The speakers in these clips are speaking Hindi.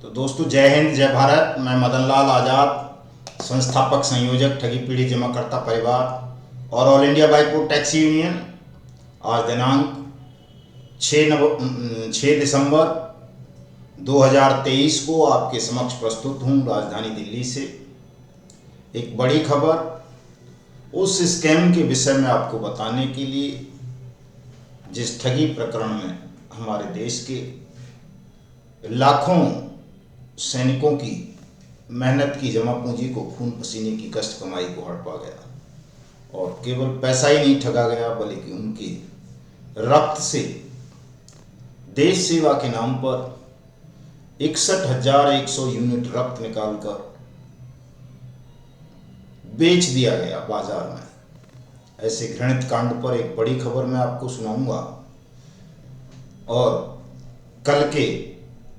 तो दोस्तों, जय हिंद जय भारत। मैं मदन लाल आज़ाद, संस्थापक संयोजक ठगी पीढ़ी जमाकर्ता परिवार और all India bike taxi union. आज दिनांक 6 दिसंबर 2023 को आपके समक्ष प्रस्तुत हूँ राजधानी दिल्ली से एक बड़ी खबर, उस स्कैम के विषय में आपको बताने के लिए जिस ठगी प्रकरण में हमारे देश के लाखों सैनिकों की मेहनत की जमा पूंजी को, खून पसीने की कष्ट कमाई को हड़पा गया। और केवल पैसा ही नहीं ठगा गया, बल्कि उनके रक्त से देश सेवा के नाम पर 61,100 यूनिट रक्त निकालकर बेच दिया गया बाजार में। ऐसे घृणित कांड पर एक बड़ी खबर मैं आपको सुनाऊंगा और कल के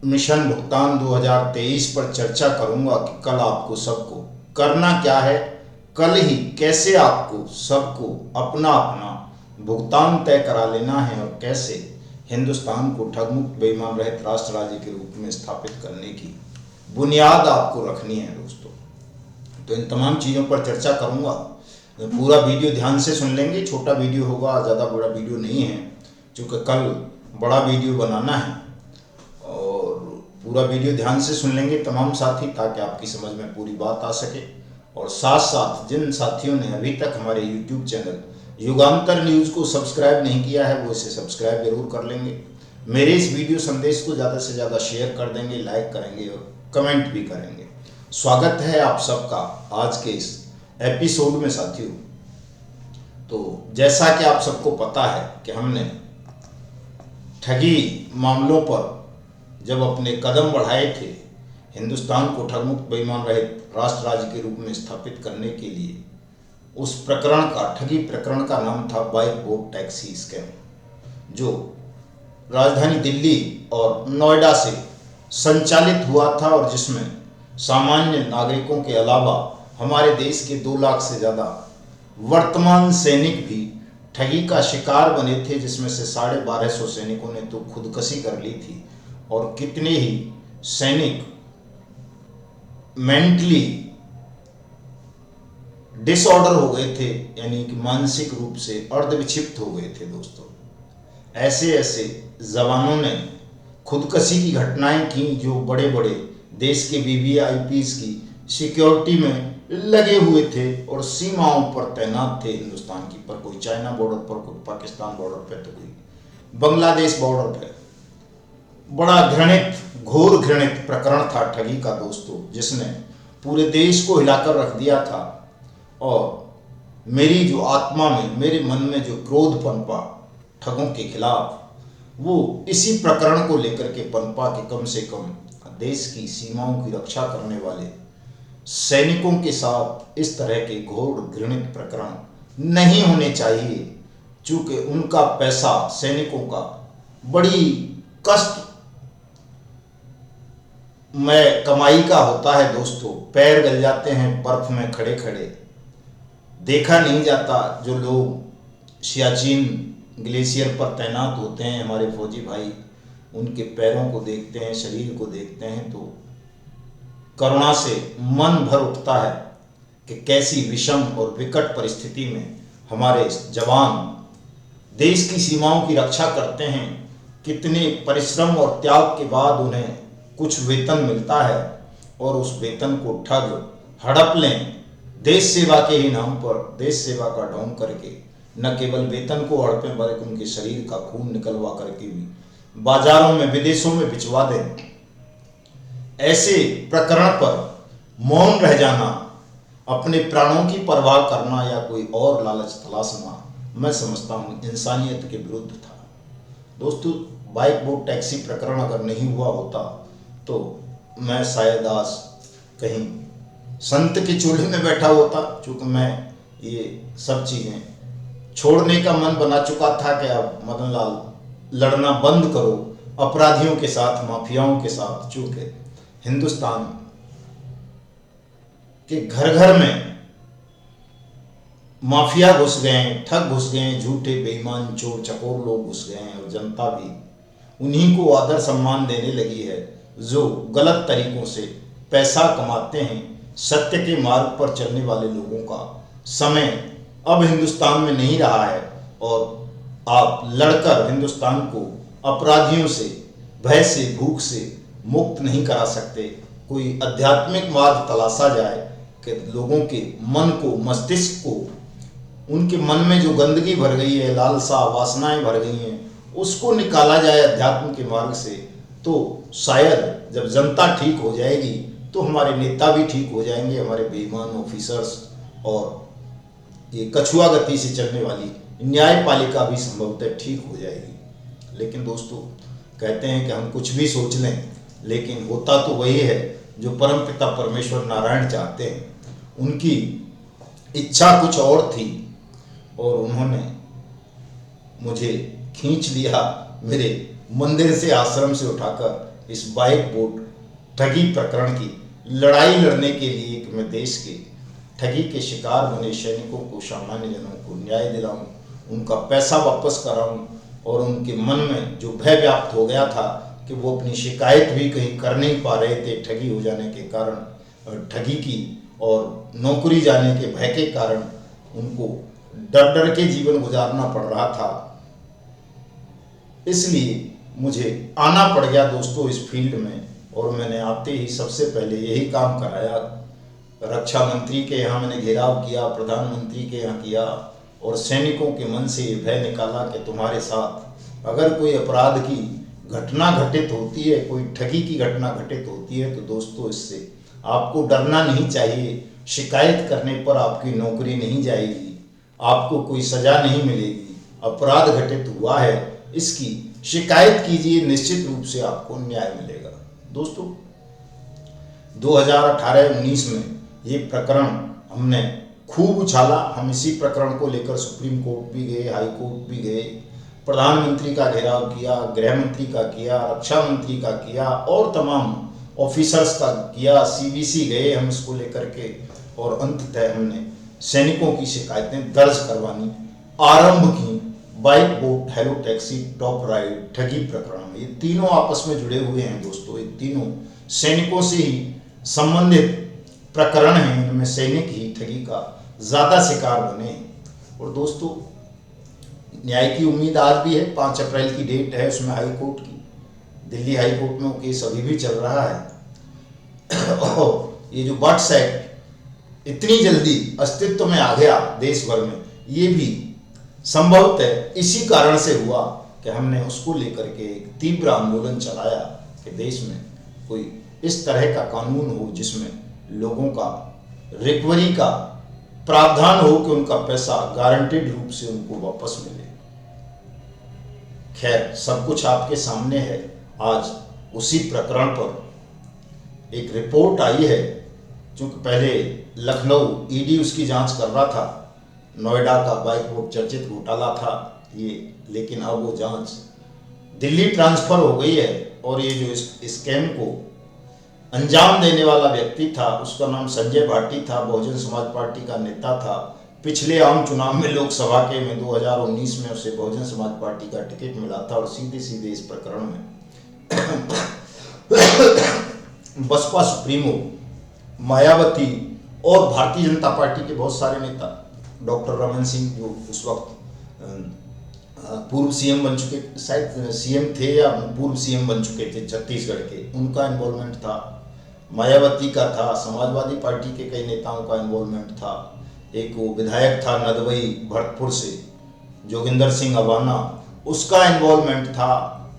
मिशन भुगतान 2023 पर चर्चा करूंगा कि कल आपको सबको करना क्या है, कल ही कैसे आपको सबको अपना अपना भुगतान तय करा लेना है और कैसे हिंदुस्तान को ठगमुक्त बेईमान रहित राष्ट्र राज्य के रूप में स्थापित करने की बुनियाद आपको रखनी है दोस्तों। तो इन तमाम चीज़ों पर चर्चा करूंगा। पूरा वीडियो ध्यान से सुन लेंगे, छोटा वीडियो होगा, ज़्यादा बड़ा वीडियो नहीं है, क्योंकि कल बड़ा वीडियो बनाना है। और पूरा वीडियो ध्यान से सुन लेंगे तमाम साथी, ताकि आपकी समझ में पूरी बात आ सके। और साथ साथ जिन साथियों ने अभी तक हमारे यूट्यूब चैनल युगांतर न्यूज़ को सब्सक्राइब नहीं किया है, वो इसे सब्सक्राइब जरूर कर लेंगे। मेरे इस वीडियो संदेश को ज़्यादा से ज़्यादा शेयर कर देंगे, लाइक करेंगे और कमेंट भी करेंगे। स्वागत है आप सबका आज के इस एपिसोड में साथियों। तो जैसा कि आप सबको पता है कि हमने ठगी मामलों पर जब अपने कदम बढ़ाए थे, हिंदुस्तान को ठगमुक्त बेईमान रहित राष्ट्र राज्य के रूप में स्थापित करने के लिए, उस प्रकरण का, ठगी प्रकरण का नाम था बाइक बोट टैक्सी स्कैम, जो राजधानी दिल्ली और नोएडा से संचालित हुआ था और जिसमें सामान्य नागरिकों के अलावा हमारे देश के 2 लाख से ज़्यादा वर्तमान सैनिक भी ठगी का शिकार बने थे, जिसमें से 1250 सैनिकों ने तो खुदकुशी कर ली थी और कितने ही सैनिक मेंटली डिसऑर्डर हो गए थे, यानी कि मानसिक रूप से अर्धविक्षिप्त हो गए थे दोस्तों। ऐसे ऐसे जवानों ने खुदकुशी की घटनाएं की जो बड़े बड़े देश के वीवीआईपीज की सिक्योरिटी में लगे हुए थे और सीमाओं पर तैनात थे हिंदुस्तान की, पर कोई चाइना बॉर्डर पर, कोई पाकिस्तान बॉर्डर पर, तो कोई बांग्लादेश बॉर्डर पर। बड़ा घृणित, घोर घृणित प्रकरण था ठगी का दोस्तों, जिसने पूरे देश को हिलाकर रख दिया था। और मेरी जो आत्मा में, मेरे मन में जो क्रोध पनपा ठगों के खिलाफ, वो इसी प्रकरण को लेकर के पनपा कि कम से कम देश की सीमाओं की रक्षा करने वाले सैनिकों के साथ इस तरह के घोर घृणित प्रकरण नहीं होने चाहिए, चूँकि उनका पैसा, सैनिकों का बड़ी कष्ट में कमाई का होता है दोस्तों। पैर गल जाते हैं बर्फ में खड़े खड़े। देखा नहीं जाता, जो लोग सियाचिन ग्लेशियर पर तैनात होते हैं हमारे फौजी भाई, उनके पैरों को देखते हैं, शरीर को देखते हैं, तो करुणा से मन भर उठता है कि कैसी विषम और विकट परिस्थिति में हमारे जवान देश की सीमाओं की रक्षा करते हैं। कितने परिश्रम और त्याग के बाद उन्हें कुछ वेतन मिलता है और उस वेतन को ठग हड़प लें देश सेवा के ही नाम पर, देश सेवा का ढोंग करके न केवल वेतन को हड़पें, बल्कि उनके शरीर का खून निकलवा करके भी बाजारों में, विदेशों में बिचवा दें। ऐसे प्रकरण पर मौन रह जाना, अपने प्राणों की परवाह करना या कोई और लालच तलाशना, मैं समझता हूँ इंसानियत के विरुद्ध था दोस्तों। बाइक बोट टैक्सी प्रकरण अगर नहीं हुआ होता तो मैं शायद आज कहीं संत के चूल्हे में बैठा होता, चूँकि मैं ये सब चीज़ें छोड़ने का मन बना चुका था कि अब मदन लाल लड़ना बंद करो अपराधियों के साथ, माफियाओं के साथ, चूँकि हिंदुस्तान के घर घर में माफिया घुस गए, ठग घुस गए, झूठे बेईमान चोर चकोर लोग घुस गए हैं और जनता भी उन्हीं को आदर सम्मान देने लगी है। जो गलत तरीकों से पैसा कमाते हैं, सत्य के मार्ग पर चलने वाले लोगों का समय अब हिंदुस्तान में नहीं रहा है और आप लड़कर हिंदुस्तान को अपराधियों से, भय से, भूख से मुक्त नहीं करा सकते। कोई आध्यात्मिक मार्ग तलाशा जाए कि लोगों के मन को, मस्तिष्क को, उनके मन में जो गंदगी भर गई है, लालसा, वासनाएं भर गई हैं, उसको निकाला जाए अध्यात्म के मार्ग से। तो शायद जब जनता ठीक हो जाएगी तो हमारे नेता भी ठीक हो जाएंगे, हमारे बेईमान ऑफिसर्स और ये कछुआ गति से चलने वाली न्यायपालिका भी संभवतः ठीक हो जाएगी। लेकिन दोस्तों, कहते हैं कि हम कुछ भी सोच लें, लेकिन होता तो वही है जो परमपिता परमेश्वर नारायण चाहते हैं। उनकी इच्छा कुछ और थी और उन्होंने मुझे खींच लिया मेरे मंदिर से, आश्रम से उठाकर इस बाइक बोट ठगी प्रकरण की लड़ाई लड़ने के लिए कि मैं देश के ठगी के शिकार बने सैनिकों को, सामान्य जनों को न्याय दिलाऊं, उनका पैसा वापस कराऊं और उनके मन में जो भय व्याप्त हो गया था कि वो अपनी शिकायत भी कहीं कर नहीं पा रहे थे ठगी हो जाने के कारण, ठगी की और नौकरी जाने के भय के कारण उनको डर डर के जीवन गुजारना पड़ रहा था। इसलिए मुझे आना पड़ गया दोस्तों इस फील्ड में और मैंने आते ही सबसे पहले यही काम कराया। रक्षा मंत्री के यहाँ मैंने घेराव किया, प्रधानमंत्री के यहाँ किया और सैनिकों के मन से ये भय निकाला कि तुम्हारे साथ अगर कोई अपराध की घटना घटित होती है, कोई ठगी की घटना घटित होती है तो दोस्तों इससे आपको डरना नहीं चाहिए। शिकायत करने पर आपकी नौकरी नहीं जाएगी, आपको कोई सजा नहीं मिलेगी। अपराध घटित हुआ है, इसकी शिकायत कीजिए, निश्चित रूप से आपको न्याय मिलेगा। दोस्तों 2018-19 में ये प्रकरण हमने खूब उछाला। हम इसी प्रकरण को लेकर सुप्रीम कोर्ट भी गए, हाई कोर्ट भी गए, प्रधानमंत्री का घेराव किया, गृह मंत्री का किया, रक्षा मंत्री का किया और तमाम ऑफिसर्स का किया, सीबीसी गए हम इसको लेकर के और अंततः हमने सैनिकों की शिकायतें दर्ज करवानी आरंभ की। Bike boat, hello taxi, top ride, ठगी प्रकरण में ये तीनों आपस में जुड़े हुए हैं दोस्तों। ये तीनों सैनिकों से ही संबंधित प्रकरण हैं, इनमें सैनिक ही ठगी का ज़्यादा शिकार बने। और दोस्तों न्याय की उम्मीद आज भी है। 5 अप्रैल की डेट है उसमें हाई कोर्ट की, दिल्ली हाई कोर्ट में वो केस अभी भी चल रहा है। और ये जो बट्स एक्ट इतनी जल्दी अस्तित्व में आ गया देश भर में, ये भी संभवतः इसी कारण से हुआ कि हमने उसको लेकर के एक तीव्र आंदोलन चलाया कि देश में कोई इस तरह का कानून हो जिसमें लोगों का रिकवरी का प्रावधान हो कि उनका पैसा गारंटेड रूप से उनको वापस मिले। खैर, सब कुछ आपके सामने है। आज उसी प्रकरण पर एक रिपोर्ट आई है, क्योंकि पहले लखनऊ ईडी उसकी जांच कर रहा था, नोएडा का बाइक बोट चर्चित घोटाला था ये, लेकिन अब वो जांच दिल्ली ट्रांसफर हो गई है और ये जो इस स्कैम को अंजाम देने वाला व्यक्ति था उसका नाम संजय भाटी था, बहुजन समाज पार्टी का नेता था। पिछले आम चुनाव में लोकसभा के में 2019 में उसे बहुजन समाज पार्टी का टिकट मिला था और सीधे सीधे इस प्रकरण में बसपा सुप्रीमो मायावती और भारतीय जनता पार्टी के बहुत सारे नेता, डॉक्टर रमन सिंह जो उस वक्त पूर्व सीएम बन चुके, शायद सीएम थे या पूर्व सीएम बन चुके थे छत्तीसगढ़ के, उनका इन्वॉल्वमेंट था। मायावती का था, समाजवादी पार्टी के कई नेताओं का इन्वॉल्वमेंट था। एक वो विधायक था नदवई भरतपुर से जोगिंदर सिंह अवाना, उसका इन्वॉल्वमेंट था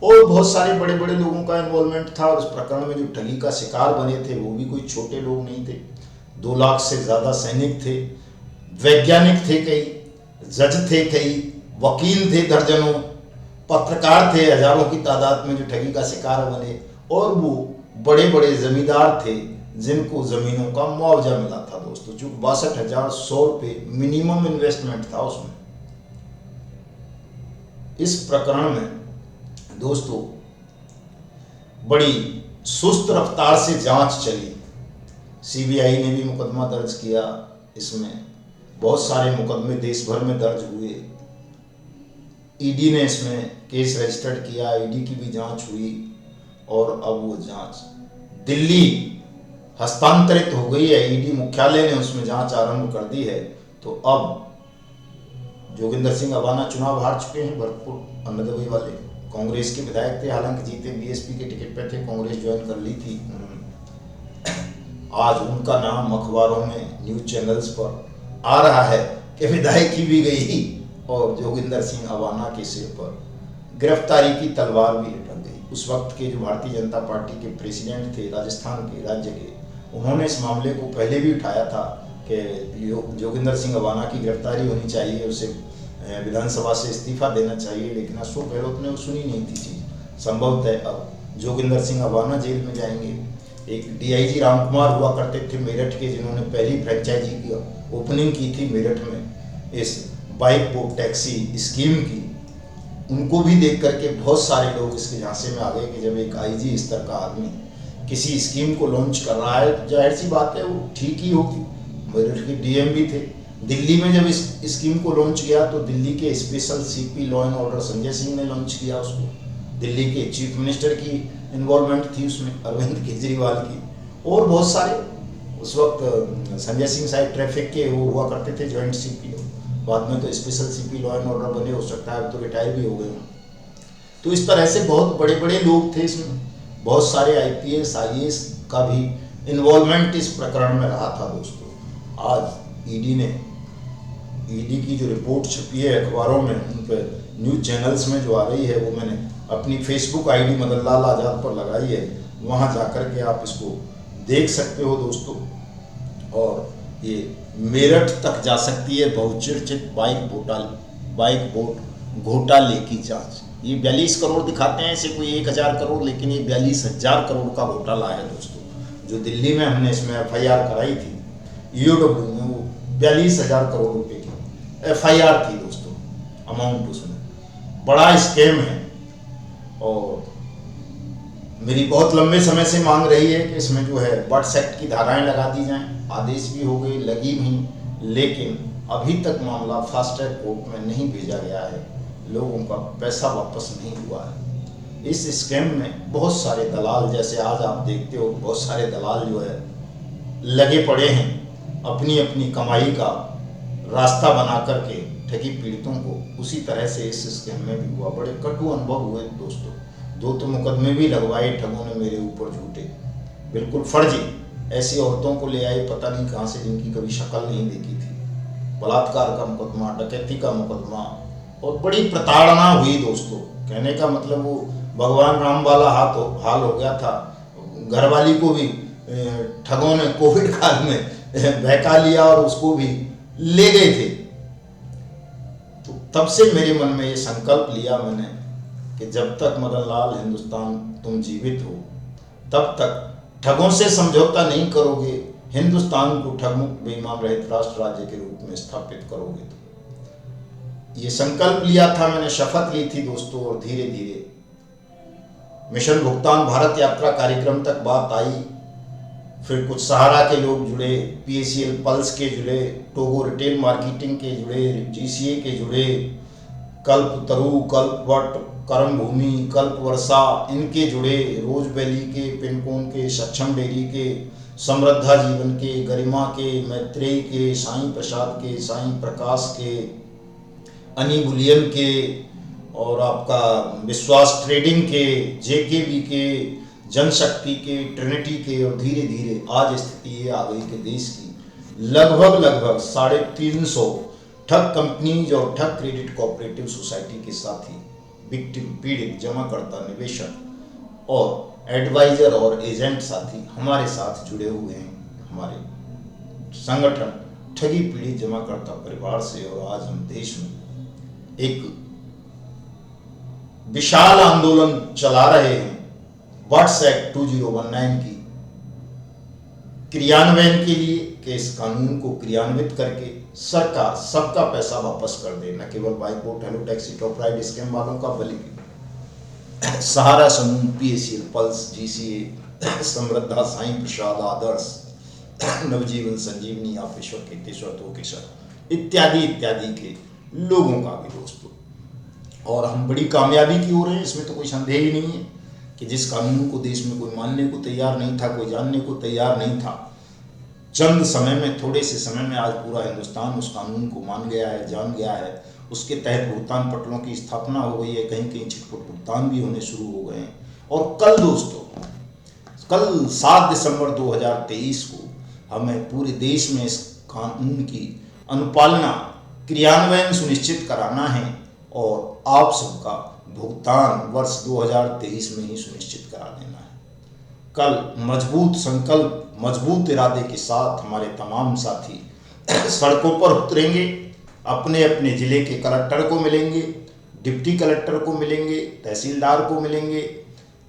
और बहुत सारे बड़े बड़े लोगों का इन्वॉल्वमेंट था। और इस प्रकरण में जो ठगी का शिकार बने थे वो भी कोई छोटे लोग नहीं थे। 2 लाख से ज़्यादा सैनिक थे, वैज्ञानिक थे, कई जज थे, कई वकील थे, दर्जनों पत्रकार थे, हजारों की तादाद में जो ठगी का शिकार बने। और वो बड़े बड़े जमींदार थे जिनको ज़मीनों का मुआवजा मिला था दोस्तों, जो 62,100 रुपये मिनिमम इन्वेस्टमेंट था उसमें। इस प्रकरण में दोस्तों बड़ी सुस्त रफ्तार से जांच चली। सीबीआई ने भी मुकदमा दर्ज किया, इसमें बहुत सारे मुकदमे देश भर में दर्ज हुए। ईडी ने इसमें केस रजिस्टर्ड किया, ईडी की भी जांच हुई और अब वो जांच दिल्ली हस्तांतरित हो गई है, ईडी मुख्यालय ने उसमें जांच आरंभ कर दी है। तो अब जोगिंदर सिंह अवाना चुनाव हार चुके हैं भरतपुर अन्नदवई वाले, कांग्रेस के विधायक थे, हालांकि जीते बीएसपी के टिकट पे थे, कांग्रेस ज्वाइन कर ली थी उन्होंने। आज उनका नाम अखबारों में न्यूज चैनल्स पर आ रहा है कि विधायकी भी गई और जोगिंदर सिंह अवाना के सिर पर गिरफ्तारी की तलवार भी लटक गई। उस वक्त के जो भारतीय जनता पार्टी के प्रेसिडेंट थे राजस्थान के राज्य के, उन्होंने इस मामले को पहले भी उठाया था कि जोगिंदर सिंह अवाना की गिरफ्तारी होनी चाहिए, उसे विधानसभा से इस्तीफा देना चाहिए, लेकिन अशोक गहलोत ने सुनी नहीं थी चीज़। संभवतः अब जोगिंदर सिंह अवाना जेल में जाएंगे। एक डीआईजी रामकुमार हुआ करते थे मेरठ के, जिन्होंने पहली फ्रेंचाइजी की ओपनिंग की थी मेरठ में इस बाइक बोट टैक्सी स्कीम की, उनको भी देख करके बहुत सारे लोग इसके झांसे में आ गए कि जब एक आईजी स्तर का आदमी किसी स्कीम को लॉन्च कर रहा है तो जाहिर सी बात है वो ठीक ही होगी। मेरठ के डीएम भी थे। दिल्ली में जब इस स्कीम को लॉन्च किया तो दिल्ली के special CP law and order Sanjay Singh ने लॉन्च किया उसको। दिल्ली के चीफ मिनिस्टर की इन्वॉल्वमेंट थी उसमें, अरविंद केजरीवाल की, और बहुत सारे। उस वक्त संजय सिंह शायद ट्रैफिक के वो हुआ करते थे जॉइंट सीपी, बाद में तो special CP law and order बने, हो सकता है अब तो रिटायर भी हो गए हों। तो इस तरह से बहुत बड़े बड़े लोग थे इसमें, बहुत सारे आईपीएस आईएएस का भी इन्वॉल्वमेंट इस प्रकरण में रहा था दोस्तों। आज ईडी की जो रिपोर्ट छपी है अखबारों में, उन पर न्यूज चैनल्स में जो आ रही है, वो मैंने अपनी फेसबुक आईडी मदन लाल आज़ाद पर लगाई है, वहाँ जाकर के आप इसको देख सकते हो दोस्तों। और ये मेरठ तक जा सकती है बहुचर्चित बाइक बोट घोटाले की जांच। ये 42 करोड़ दिखाते हैं इसे कोई 1000 करोड़, लेकिन ये 42,000 करोड़ का घोटाला है दोस्तों। जो दिल्ली में हमने इसमें एफआईआर कराई थी ईओडब्ल्यू में, वो 42,000 करोड़ रुपए की एफआईआर थी दोस्तों, अमाउंट उसमें बड़ा स्कैम है। और मेरी बहुत लंबे समय से मांग रही है कि इसमें जो है बर्ड्स एक्ट की धाराएं लगा दी जाएं, आदेश भी हो गए, लगी भी, लेकिन अभी तक मामला फास्ट ट्रैक कोर्ट में नहीं भेजा गया है, लोगों का पैसा वापस नहीं हुआ है। इस स्कैम में बहुत सारे दलाल, जैसे आज आप देखते हो बहुत सारे दलाल जो है लगे पड़े हैं अपनी अपनी कमाई का रास्ता बना करके ठगी पीड़ितों को, उसी तरह से इस स्कैम में भी हुआ। बड़े कटु अनुभव हुए दोस्तों। 2 तो मुकदमे भी लगवाए ठगों ने मेरे ऊपर झूठे, बिल्कुल फर्जी। ऐसी औरतों को ले आए पता नहीं कहाँ से, जिनकी कभी शक्ल नहीं देखी थी। बलात्कार का मुकदमा, डकैती का मुकदमा, और बड़ी प्रताड़ना हुई दोस्तों। कहने का मतलब वो भगवान राम वाला हाल हो गया था। घरवाली को भी ठगों ने कोविड काल में बहका लिया और उसको भी ले गए थे। तो तब से मेरे मन में ये संकल्प लिया मैंने कि जब तक मदन लाल हिंदुस्तान तुम जीवित हो, तब तक ठगों से समझौता नहीं करोगे, हिंदुस्तान को ठगमुक्त बेईमान रहित राष्ट्र राज्य के रूप में स्थापित करोगे। तो ये संकल्प लिया था मैंने, शपथ ली थी दोस्तों। और धीरे धीरे मिशन भुगतान भारत यात्रा कार्यक्रम तक बात आई। फिर कुछ सहारा के लोग जुड़े, पीएसीएल पल्स के जुड़े, टोगो रिटेल मार्केटिंग के जुड़े, जीसीए के जुड़े, कल्प तरु, कल्प वट, कर्म भूमि, कल्प वर्षा, इनके जुड़े, रोज वैली के, पिनकोन के, सक्षम डेयरी के, समृद्धा जीवन के, गरिमा के, मैत्रेयी के, साईं प्रसाद के, साईं प्रकाश के, अनी बुलियन के, और आपका विश्वास ट्रेडिंग के, जेकेबी के, जनशक्ति के, ट्रिनिटी के। और धीरे धीरे आज स्थिति ये आ गई कि देश की लगभग 350 ठग कंपनीज और ठग क्रेडिट कोऑपरेटिव सोसाइटी के साथी, विक्टिम, पीड़ित, जमाकर्ता, निवेशक और एडवाइजर और एजेंट साथी हमारे साथ जुड़े हुए हैं। हमारे संगठन ठगी पीड़ित जमाकर्ता परिवार से। और आज हम देश में एक विशाल आंदोलन चला रहे हैं बर्ड्स एक्ट 2019 की क्रियान्वयन के लिए, कि इस कानून को क्रियान्वित करके सरकार सबका पैसा वापस कर दे, न केवल bike boat hello taxi top ride scam वालों का, बल्कि सहारा समूह, पीएसीएल पल्स, जीसीए, समृद्धा, साईं प्रसाद, आदर्श, नवजीवन, संजीवनी, आपेश्वर, केतेश्वर, तोकेश्वर इत्यादि इत्यादि के लोगों का भी दोस्तों। और हम बड़ी कामयाबी की ओर हैं, इसमें तो कोई संदेह ही नहीं है। कि जिस कानून को देश में कोई मानने को तैयार नहीं था, कोई जानने को तैयार नहीं था, चंद समय में, थोड़े से समय में आज पूरा हिंदुस्तान उस कानून को मान गया है, जान गया है। उसके तहत भुगतान पटलों की स्थापना हो गई है, कहीं कहीं छिटपुट भुगतान भी होने शुरू हो गए हैं। और कल दोस्तों, कल 7 दिसंबर 2023 को हमें पूरे देश में इस कानून की अनुपालना, क्रियान्वयन सुनिश्चित कराना है और आप सबका भुगतान वर्ष 2023 में ही सुनिश्चित करा देना है। कल मजबूत संकल्प, मजबूत इरादे के साथ हमारे तमाम साथी सड़कों पर उतरेंगे, अपने अपने जिले के कलेक्टर को मिलेंगे, डिप्टी कलेक्टर को मिलेंगे, तहसीलदार को मिलेंगे,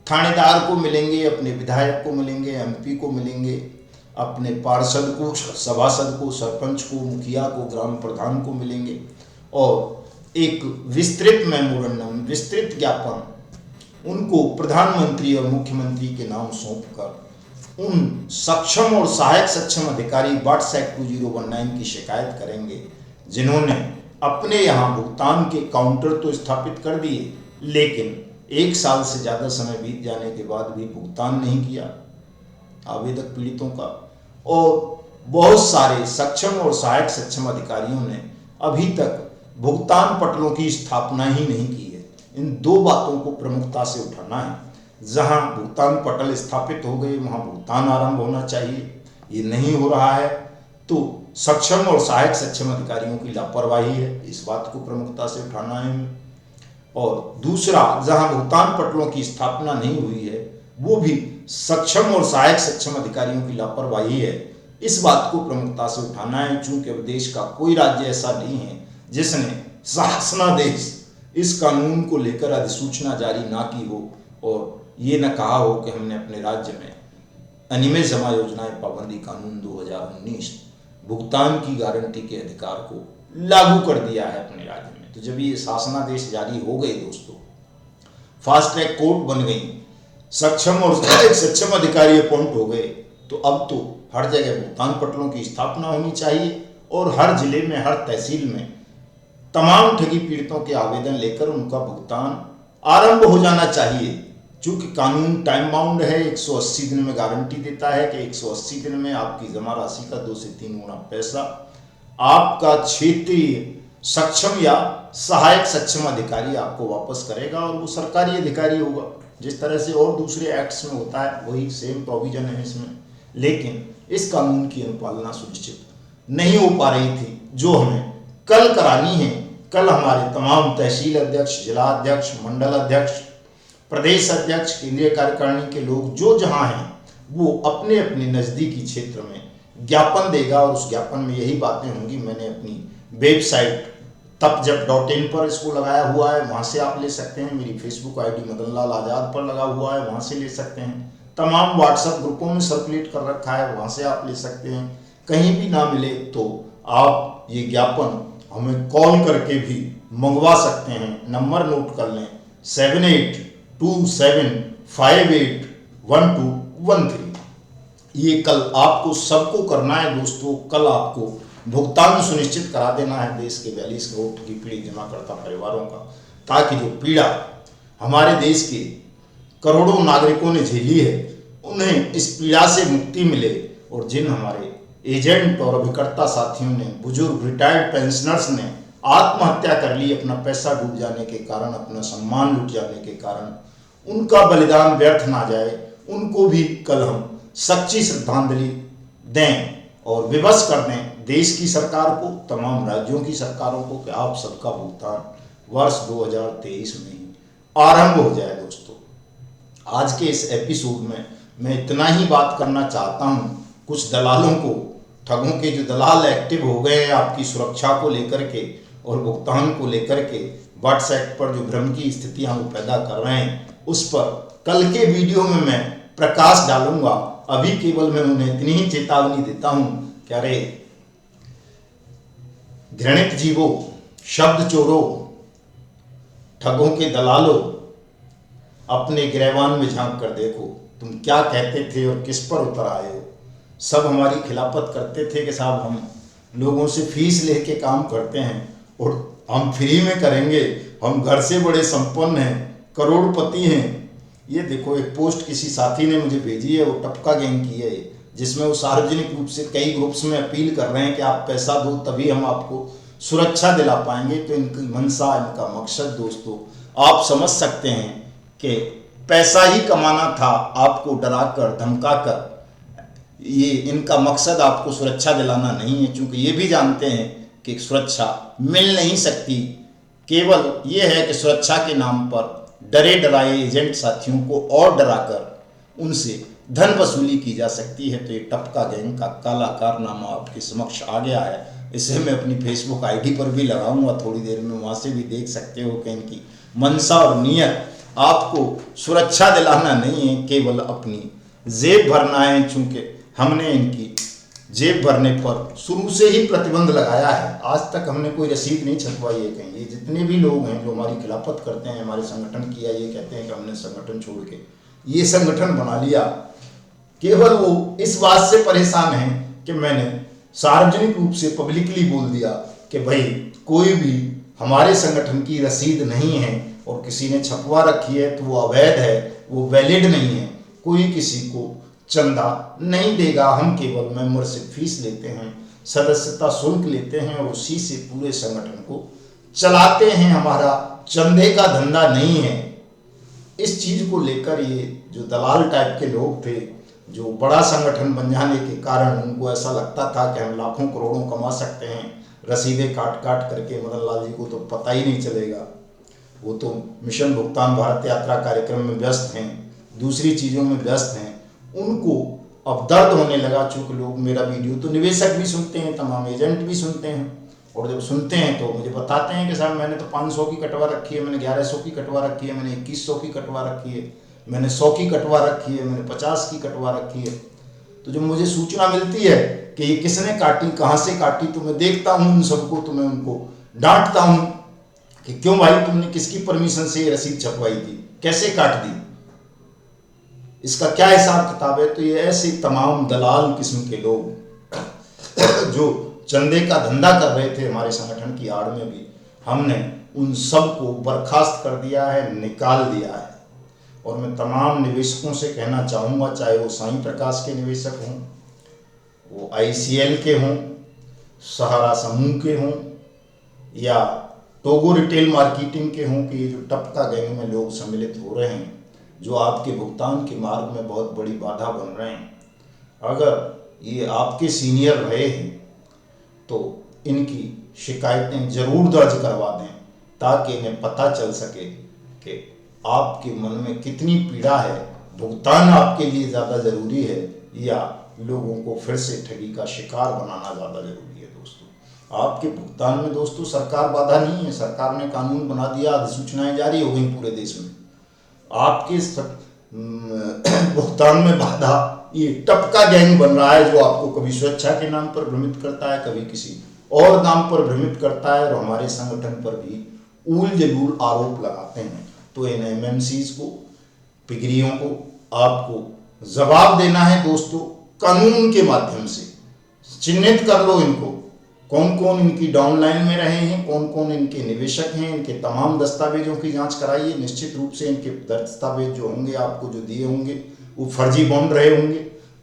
थानेदार को मिलेंगे, अपने विधायक को मिलेंगे, एमपी को मिलेंगे, अपने पार्षद को, सभासद को, सरपंच को, मुखिया को, ग्राम प्रधान को मिलेंगे और एक विस्तृत मेमोरेंडम, विस्तृत ज्ञापन उनको प्रधानमंत्री और मुख्यमंत्री के नाम सौंपकर उन सक्षम और सहायक सक्षम अधिकारी वाट्स एक्ट 2019 की शिकायत करेंगे, जिन्होंने अपने यहाँ भुगतान के काउंटर तो स्थापित कर दिए, लेकिन 1 साल से ज़्यादा समय बीत जाने के बाद भी भुगतान नहीं किया आवेदक पीड़ितों का। और बहुत सारे सक्षम और सहायक सक्षम अधिकारियों ने अभी तक भुगतान पटलों की स्थापना ही नहीं की है। इन 2 बातों को प्रमुखता से उठाना है। जहां भुगतान पटल स्थापित हो गए वहां भुगतान आरंभ होना चाहिए, ये नहीं हो रहा है तो सक्षम और सहायक सक्षम अधिकारियों की लापरवाही है, इस बात को प्रमुखता से उठाना है। और दूसरा, जहां भुगतान पटलों की स्थापना नहीं हुई है वो भी सक्षम और सहायक सक्षम अधिकारियों की लापरवाही है, इस बात को प्रमुखता से उठाना है। चूंकि अब देश का कोई राज्य ऐसा नहीं है जिसने शासनादेश इस कानून को लेकर अधिसूचना जारी ना की हो और ये न कहा हो कि हमने अपने राज्य में अनियमित जमा योजनाएं पाबंदी कानून 2019 भुगतान की गारंटी के अधिकार को लागू कर दिया है अपने राज्य में। तो जब ये शासनादेश जारी हो गए दोस्तों, फास्ट ट्रैक कोर्ट बन गई, सक्षम और सक्षम अधिकारी अपॉइंट हो गए, तो अब तो हर जगह भुगतान पटलों की स्थापना होनी चाहिए और हर जिले में, हर तहसील में तमाम ठगी पीड़ितों के आवेदन लेकर उनका भुगतान आरंभ हो जाना चाहिए। चूंकि कानून टाइम बाउंड है, 180 दिन में गारंटी देता है कि 180 दिन में आपकी जमा राशि का 2 से 3 गुना पैसा आपका क्षेत्रीय सक्षम या सहायक सक्षम अधिकारी आपको वापस करेगा और वो सरकारी अधिकारी होगा। जिस तरह से और दूसरे एक्ट्स में होता है वही सेम प्रोविजन है इसमें, लेकिन इस कानून की अनुपालना सुनिश्चित नहीं हो पा रही थी, जो हमें कल करानी है। कल हमारे तमाम तहसील अध्यक्ष, जिला अध्यक्ष, मंडल अध्यक्ष, प्रदेश अध्यक्ष, केंद्रीय कार्यकारिणी के लोग जो जहां हैं वो अपने अपने नज़दीकी क्षेत्र में ज्ञापन देगा और उस ज्ञापन में यही बातें होंगी। मैंने अपनी वेबसाइट tapjap.in पर इसको लगाया हुआ है, वहाँ से आप ले सकते हैं। मेरी फेसबुक आईडी मदन लाल आज़ाद पर लगा हुआ है, वहाँ से ले सकते हैं। तमाम व्हाट्सएप ग्रुपों में सर्कुलेट कर रखा है, वहाँ से आप ले सकते हैं। कहीं भी ना मिले तो आप ये ज्ञापन हमें कॉल करके भी मंगवा सकते हैं। नंबर नोट कर लें 7827581213। ये कल आपको सबको करना है दोस्तों। कल आपको भुगतान सुनिश्चित करा देना है देश के 42 करोड़ ठगी पीड़ित जमाकर्ता परिवारों का, ताकि जो पीड़ा हमारे देश के करोड़ों नागरिकों ने झेली है उन्हें इस पीड़ा से मुक्ति मिले। और जिन हमारे एजेंट और अभिकर्ता साथियों ने, बुजुर्ग रिटायर्ड पेंशनर्स ने आत्महत्या कर ली अपना पैसा डूब जाने के कारण, अपना सम्मान लुट जाने के कारण, उनका बलिदान व्यर्थ ना जाए, उनको भी कल हम सच्ची श्रद्धांजलि दें और विवश कर दें देश की सरकार को, तमाम राज्यों की सरकारों को कि आप सबका भुगतान वर्ष 2023 में ही आरंभ हो जाए। दोस्तों, आज के इस एपिसोड में मैं इतना ही बात करना चाहता हूं। कुछ दलालों को, ठगों के जो दलाल एक्टिव हो गए हैं आपकी सुरक्षा को लेकर के और भुगतान को लेकर के, व्हाट्सएप पर जो भ्रम की स्थितियां वो पैदा कर रहे हैं, उस पर कल के वीडियो में मैं प्रकाश डालूंगा। अभी केवल मैं उन्हें इतनी ही चेतावनी देता हूं कि अरे घृणित जीवों, शब्द चोरों, ठगों के दलालों, अपने गिरहवान में झांक कर देखो तुम क्या कहते थे और किस पर उतर आए हो। सब हमारी खिलाफत करते थे कि साहब हम लोगों से फीस लेके काम करते हैं और हम फ्री में करेंगे, हम घर से बड़े संपन्न हैं, करोड़पति हैं, ये देखो एक पोस्ट किसी साथी ने मुझे भेजी है, वो टपका गैंग की है, जिसमें वो सार्वजनिक रूप से कई ग्रुप्स में अपील कर रहे हैं कि आप पैसा दो तभी हम आपको सुरक्षा दिला पाएंगे। तो इनकी मंशा, इनका मकसद दोस्तों आप समझ सकते हैं कि पैसा ही कमाना था, आपको डराकर धमकाकर। ये इनका मकसद आपको सुरक्षा दिलाना नहीं है, क्योंकि ये भी जानते हैं कि सुरक्षा मिल नहीं सकती। केवल ये है कि सुरक्षा के नाम पर डरे डराए एजेंट साथियों को और डराकर उनसे धन वसूली की जा सकती है। तो ये टपका गैंग का काला कारनामा आपके समक्ष आ गया है। इसे मैं अपनी फेसबुक आईडी पर भी लगाऊंगा थोड़ी देर में, वहाँ से भी देख सकते हो कि इनकी मंशा और नियत आपको सुरक्षा दिलाना नहीं है, केवल अपनी जेब भरना है। चूँकि हमने इनकी जेब भरने पर शुरू से ही प्रतिबंध लगाया है, आज तक हमने कोई रसीद नहीं छपवाई है कहीं। ये जितने भी लोग हैं जो हमारी खिलाफत करते हैं हमारे संगठन की, या ये कहते हैं कि हमने संगठन छोड़ के ये संगठन बना लिया, केवल वो इस बात से परेशान हैं कि मैंने सार्वजनिक रूप से पब्लिकली बोल दिया कि भाई कोई भी हमारे संगठन की रसीद नहीं है और किसी ने छपवा रखी है तो वो अवैध है, वो वैलिड नहीं है, कोई किसी को चंदा नहीं देगा। हम केवल मेंबरशिप फीस लेते हैं, सदस्यता शुल्क लेते हैं और उसी से पूरे संगठन को चलाते हैं, हमारा चंदे का धंधा नहीं है। इस चीज को लेकर ये जो दलाल टाइप के लोग थे, जो बड़ा संगठन बन जाने के कारण उनको ऐसा लगता था कि हम लाखों करोड़ों कमा सकते हैं रसीदें काट काट करके, मदन लाल जी को तो पता ही नहीं चलेगा, वो तो मिशन भुगतान भारत यात्रा कार्यक्रम में व्यस्त हैं, दूसरी चीज़ों में व्यस्त हैं। उनको अब दर्द होने लगा, चूँकि लोग मेरा वीडियो तो निवेशक भी सुनते हैं, तमाम एजेंट भी सुनते हैं, और जब सुनते हैं तो मुझे बताते हैं कि साहब मैंने तो 500 की कटवा रखी है, मैंने 1100 की कटवा रखी है, मैंने 2100 की कटवा रखी है, मैंने 100 की कटवा रखी है, मैंने 50 की कटवा रखी है। तो जब मुझे सूचना मिलती है कि ये किसने काटी, कहाँ से काटी, तो मैं देखता हूँ उन सबको, तो मैं उनको डांटता हूँ कि क्यों भाई तुमने किसकी परमिशन से ये रसीद छपवाई थी, कैसे काट दी, इसका क्या हिसाब किताब है। तो ये ऐसे तमाम दलाल किस्म के लोग जो चंदे का धंधा कर रहे थे हमारे संगठन की आड़ में भी, हमने उन सब को बर्खास्त कर दिया है, निकाल दिया है। और मैं तमाम निवेशकों से कहना चाहूँगा, चाहे वो साईं प्रकाश के निवेशक हों, वो ICL के हों, सहारा समूह के हों, या टोगो रिटेल मार्केटिंग के हों, कि ये जो टपका गैंग में लोग सम्मिलित हो रहे हैं, जो आपके भुगतान के मार्ग में बहुत बड़ी बाधा बन रहे हैं, अगर ये आपके सीनियर रहे हैं तो इनकी शिकायतें जरूर दर्ज करवा दें, ताकि इन्हें पता चल सके कि आपके मन में कितनी पीड़ा है, भुगतान आपके लिए ज़्यादा ज़रूरी है या लोगों को फिर से ठगी का शिकार बनाना ज़्यादा ज़रूरी है। दोस्तों आपके भुगतान में दोस्तों सरकार बाधा नहीं है, सरकार ने कानून बना दिया, अधिसूचनाएं जारी हो गई पूरे देश में। आपके भुगतान में बाधा ये टपका गैंग बन रहा है, जो आपको कभी सुरक्षा के नाम पर भ्रमित करता है, कभी किसी और नाम पर भ्रमित करता है, और हमारे संगठन पर भी ऊल जलूल आरोप लगाते हैं। तो इन MMCs को, पिगरियों को आपको जवाब देना है दोस्तों, कानून के माध्यम से चिन्हित कर लो इनको, कौन कौन इनकी डाउनलाइन में रहे हैं, कौन कौन इनके निवेशक हैं, इनके तमाम दस्तावेजों की जांच कराइए। निश्चित रूप से इनके दस्तावेज जो होंगे आपको जो दिए होंगे वो फर्जी बॉन्ड रहे होंगे,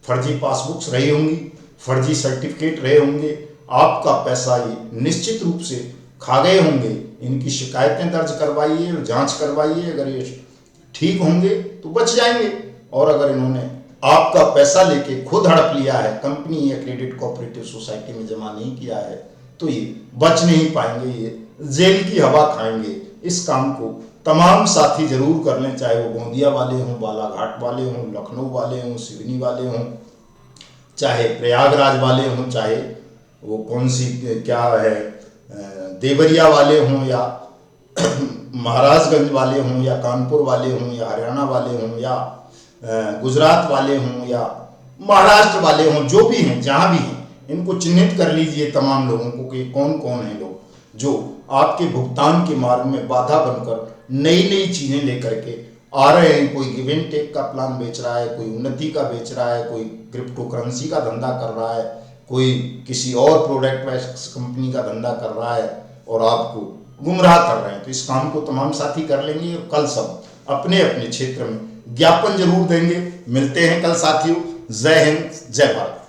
फर्जी पासबुक्स रही होंगी, फर्जी सर्टिफिकेट रहे होंगे, आपका पैसा ये निश्चित रूप से खा गए होंगे। इनकी शिकायतें दर्ज करवाइए और जांच करवाइए, अगर ये ठीक होंगे तो बच जाएंगे, और अगर इन्होंने आपका पैसा लेके खुद हड़प लिया है, कंपनी या क्रेडिट कोऑपरेटिव सोसाइटी में जमा नहीं किया है, तो ये बच नहीं पाएंगे, ये जेल की हवा खाएंगे। इस काम को तमाम साथी जरूर कर लें, चाहे वो गोंदिया वाले हों, बालाघाट वाले हों, लखनऊ वाले हों, सिवनी वाले हों, चाहे प्रयागराज वाले हों, चाहे वो कौन सी क्या है देवरिया वाले हों, या महाराजगंज वाले हों, या कानपुर वाले हों, या हरियाणा वाले हों, या गुजरात वाले हों, या महाराष्ट्र वाले हों, जो भी हैं, जहाँ भी हैं, इनको चिन्हित कर लीजिए तमाम लोगों को कि कौन कौन हैं लोग जो आपके भुगतान के मार्ग में बाधा बनकर नई नई चीज़ें लेकर के आ रहे हैं। कोई गिव एंड टेक का प्लान बेच रहा है, कोई उन्नति का बेच रहा है, कोई क्रिप्टो करेंसी का धंधा कर रहा है, कोई किसी और प्रोडक्ट बेस्ड कंपनी का धंधा कर रहा है और आपको गुमराह कर रहे हैं। तो इस काम को तमाम साथी कर लेंगे और कल सब अपने अपने क्षेत्र में ज्ञापन जरूर देंगे। मिलते हैं कल साथियों। जय हिंद, जय भारत।